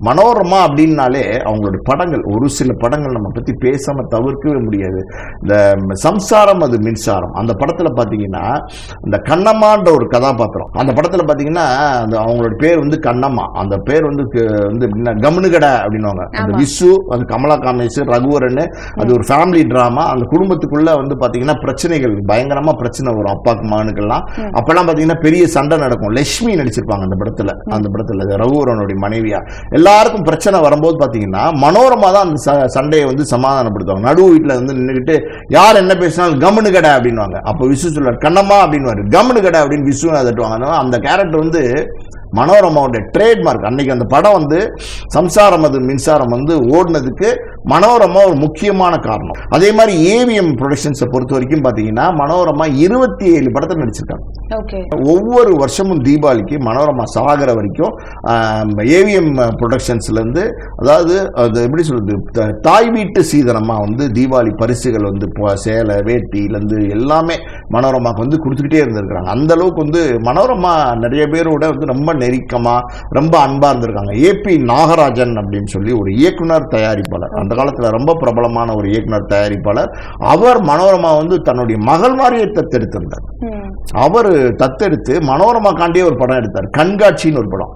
மனோரமா அப்படின்னாலே அவங்களுடைய படங்கள், ஒரு சில படங்கள் நம்ம பத்தி பேசாம தவிர்க்கவே முடியாது. இந்த சம்சாரம் அது மின்சாரம் அந்த படத்துல பாத்தீங்கன்னா இந்த கண்ணம்மான்ற ஒரு கதாபாத்திரம், அந்த படத்துல பாத்தீங்கன்னா அவங்களோட பேர் வந்து கண்ணம்மா, அந்த பேர் வந்து கம்னுகடை அப்படின்னுவாங்க. அந்த விசு, அந்த கமலா காமேஷ், ரகுவரன், அது ஒரு ஃபேமிலி டிராமா. அந்த குடும்பத்துக்குள்ள வந்து பாத்தீங்கன்னா பிரச்சனைகள், பயங்கரமா பிரச்சனை வரும் அப்பாக்கு மகனுக்கெல்லாம். அப்பெல்லாம் பாத்தீங்கன்னா பெரிய சண்டை நடக்கும். லட்சுமி நடிச்சிருப்பாங்க அந்த படத்துல, அந்த படத்துல ரகுவரனுடைய மனைவியா. எல்லாருக்கும் பிரச்சனை வரும்போது பாத்தீங்கன்னா மனோரமா தான் அந்த சண்டையை வந்து சமாதானப்படுத்துவாங்க. நடுவு வீட்டுல வந்து நின்றுட்டு யார் என்ன பேசினாலும் கம்னு கடை அப்படின்வாங்க. அப்ப விசு சொல்லுவார் கண்ணம்மா அப்படின்னு, கம்னு கடை அப்படின்னு விசு அதட்டுவாங்க. அந்த கேரக்டர் வந்து மனோரமாவோட ட்ரேட்மார்க். அன்னைக்கு அந்த படம் வந்து சம்சாரம் அது மின்சாரம் வந்து ஓடினதுக்கு மனோரமா ஒரு முக்கியமான காரணம். அதே மாதிரி ஏவிஎம் ப்ரொடக்ஷன்ஸை பொறுத்த வரைக்கும் பாத்தீங்கன்னா மனோரமா 27 படத்தை நடிச்சிருக்காங்க. ஒவ்வொரு வருஷமும் தீபாவளிக்கு மனோரமா சாகர வரைக்கும் ஏவிஎம் ப்ரொடக்ஷன்ஸ்ல இருந்து, அதாவது அது எப்படி சொல்றது, தாய் வீட்டு சீதனமா வந்து தீபாவளி பரிசுகள் வந்து சேலை வேட்டியில இருந்து எல்லாமே மனோரமாக்கு வந்து கொடுத்துக்கிட்டே இருந்திருக்காங்க. அந்த அளவுக்கு வந்து மனோரமா நிறைய பேரோட வந்து ரொம்ப நெருக்கமா ரொம்ப அன்பா இருந்திருக்காங்க. ஏபி நாகராஜன் அப்படின்னு சொல்லி ஒரு இயக்குனர் தயாரிப்பாளர், அந்த காலத்துல ரொம்ப பிரபலமான ஒரு இயக்குனர் தயாரிப்பாளர். அவர் மனோரமா வந்து தன்னுடைய மகள் மாதிரியே தத்தெடுத்திருந்தார். அவர் தத்தெடுத்து மனோரமா காண்டியே ஒரு படம் எடுத்தார், கண்காட்சின்னு ஒரு படம்.